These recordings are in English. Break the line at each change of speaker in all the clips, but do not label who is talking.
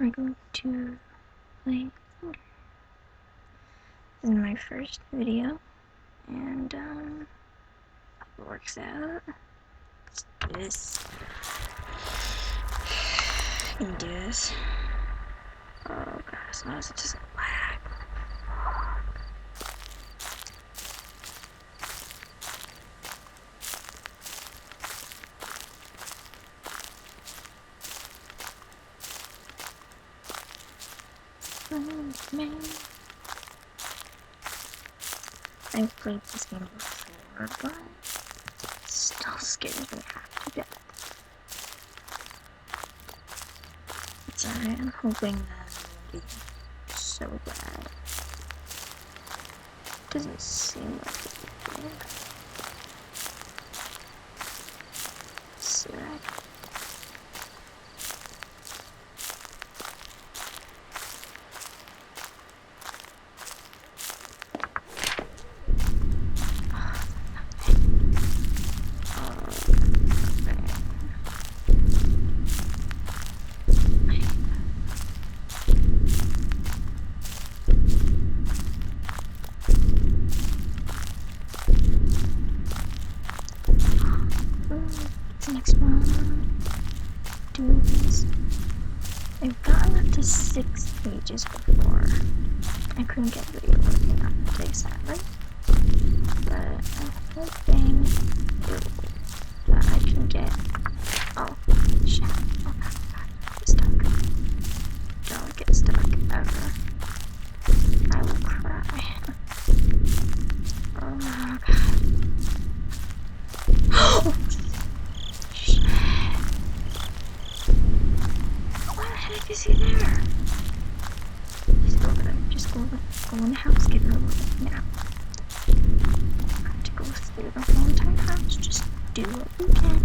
we're going to play Finger. This is my first video, and if it works out, let's do this. I can do this. Oh god, as long as it doesn't lag. Man. I've played this game before, but it still scares me half to death. It's alright, I'm hoping that it won't be so bad. It doesn't seem like it would be. Sick. Next one. Do this. I've gotten up to 6 pages before. I couldn't get video working on the day, sadly. But I'm hoping that I can get. Oh, shit. Oh god, get stuck. Don't get stuck ever. I will cry. Oh god. Oh! Is he there? Just go over there. Just go over. Go in the house. Get over it now. I have to go through the whole entire house. Just do what you can.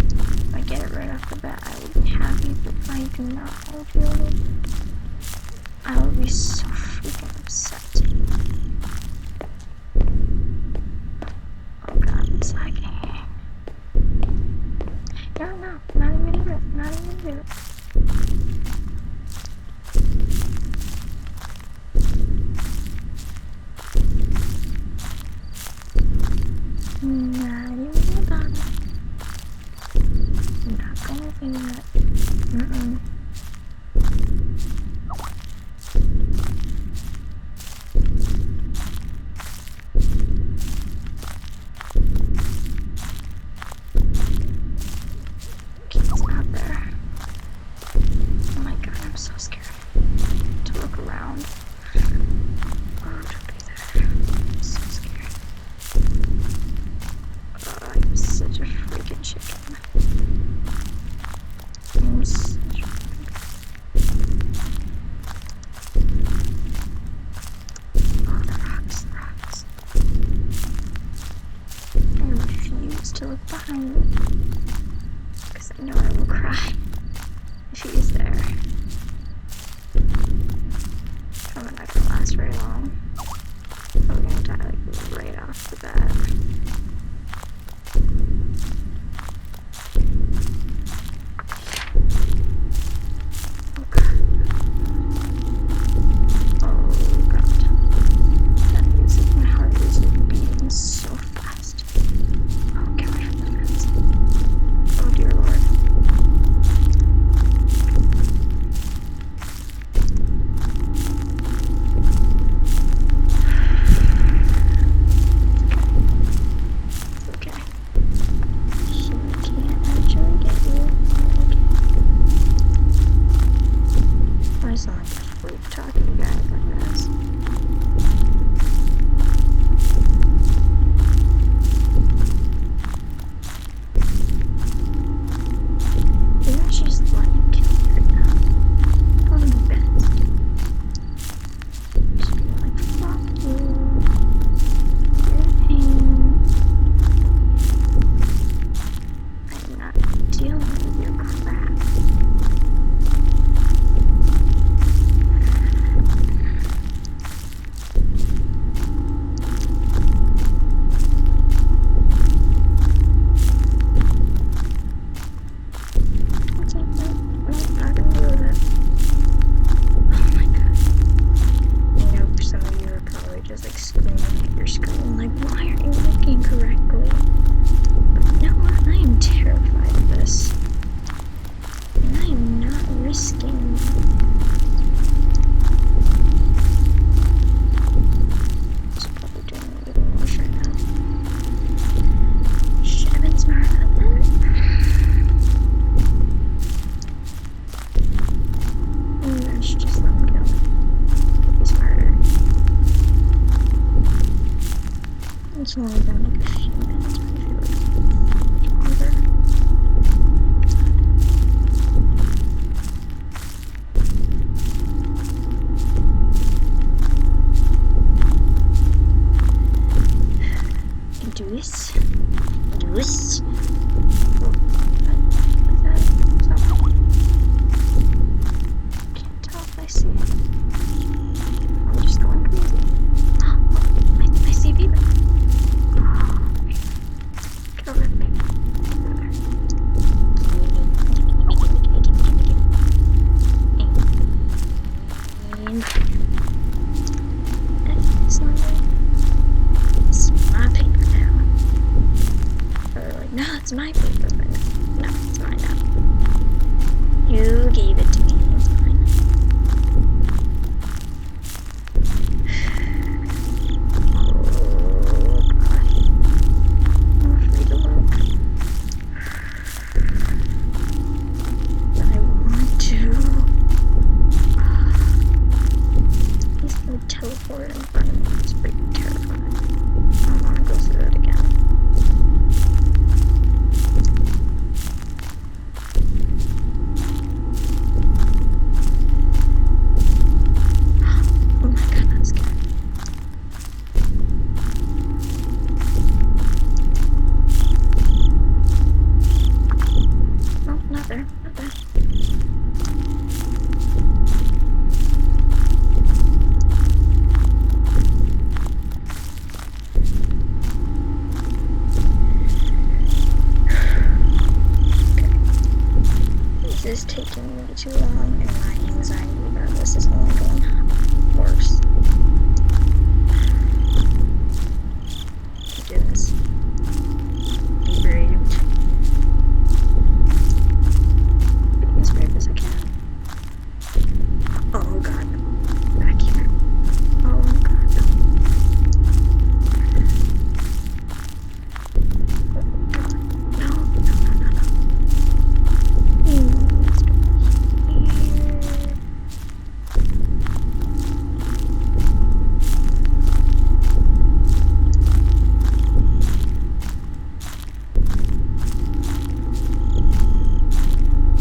If I get it right off the bat, I will be happy. But if I do not, I will be so freaking upset. Oh god, it's lagging. No, not even do it. Not even do it. Not even about it. I'm not gonna do that. I'm so scared to look around. Oh, don't be there. I'm so scared. Oh, I'm such a freaking chicken. I'm such a Oh, the rocks. I refuse to look behind me. Because I know I will cry if he is there. Probably not gonna last very long. Probably gonna die like right off the bat. Oh god. Oh god. That music, my heart is beating so fast. Oh, get away from the fence. Oh dear lord. Is that something? Can't tell if I see it. I'm just going crazy. I see Beaver. Get over it, baby. It's my paper now. Or like, no, it's my paper, but no, it's mine now. You gave it to me, it's mine. Oh god. I'm afraid to look. But I want to. He's gonna teleport in front of me. It's freaking terrifying. I don't want to go through that again. Oh my god, that's scary. Oh, not there, not there. This is taking way too long, and my anxiety about this is only going worse. Do this. Be brave. Be as brave as I can. Oh god, no. Back here. Oh god, no. No, no, no, no, no.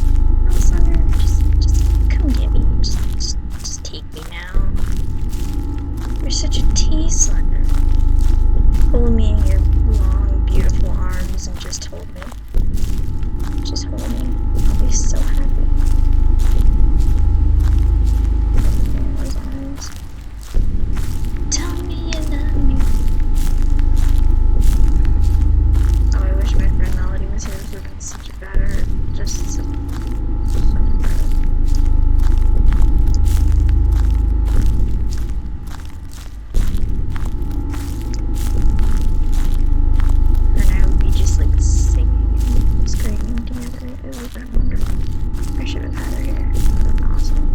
Let's go here. No, Thunder, just come get me. Just take me now. You're such a tease, Thunder. Hold me in your long, beautiful arms and just hold me. Just hold me. I'll be so happy. Hold me in those arms. Tell me you love me. Oh, I wish my friend Melody was here. This would have been such a better, just so bad. And I would be just like singing and screaming together. It would have been wonderful. I should have had her here. It would have been awesome.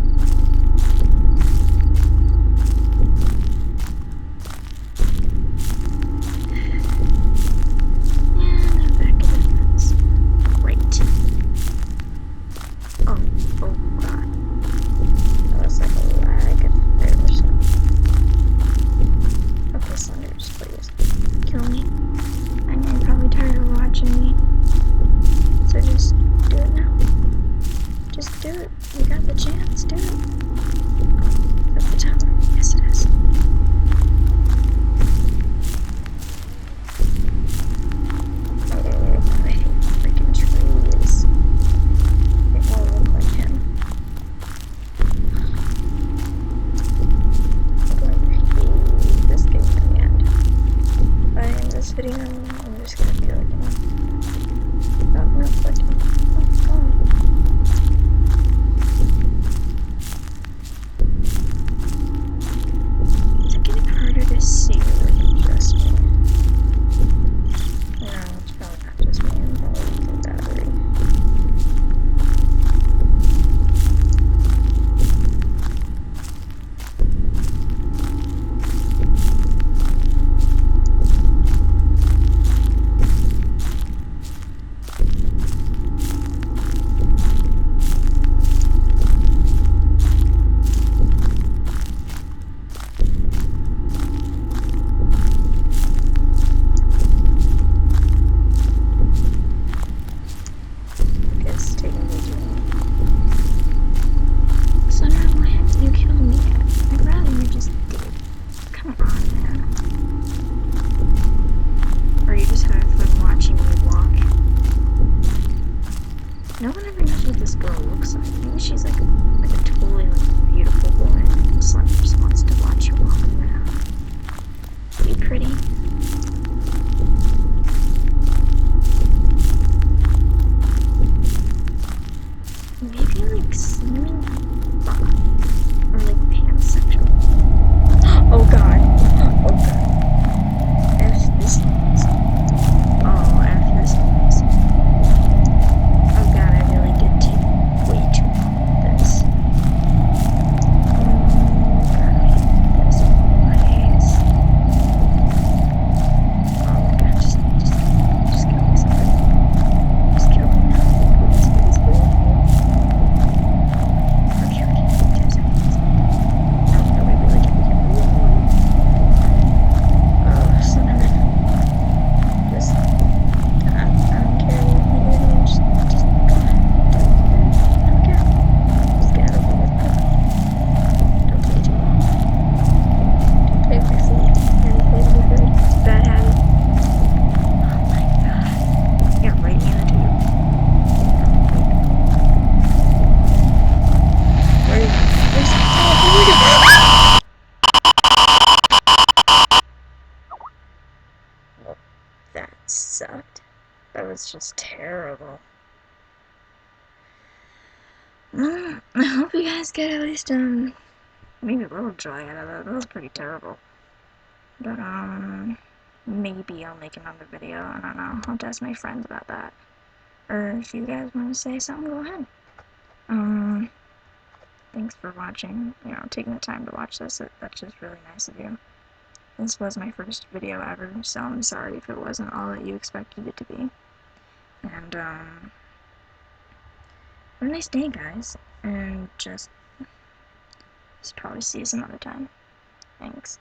And I'm back in the fence. Great. Oh god. That was like a lag if there was some. Okay, Slenders, please. Kill me. I know you're probably tired of watching me. So just do it now. Just do it. You got the chance. Do it. Is that the tower? Yes, it is. Oh, I hate freaking trees. They all look like him. I'm going to hate this game in the end. By the end of this video, I'm just gonna be like, not clicking. Oh, That was just terrible. I hope you guys get at least, maybe a little joy out of that. That was pretty terrible. But, maybe I'll make another video. I don't know. I'll test my friends about that. Or if you guys want to say something, go ahead. Thanks for watching, taking the time to watch this. That's just really nice of you. This was my first video ever, so I'm sorry if it wasn't all that you expected it to be. And, have a nice day, guys. And just probably see you some other time. Thanks.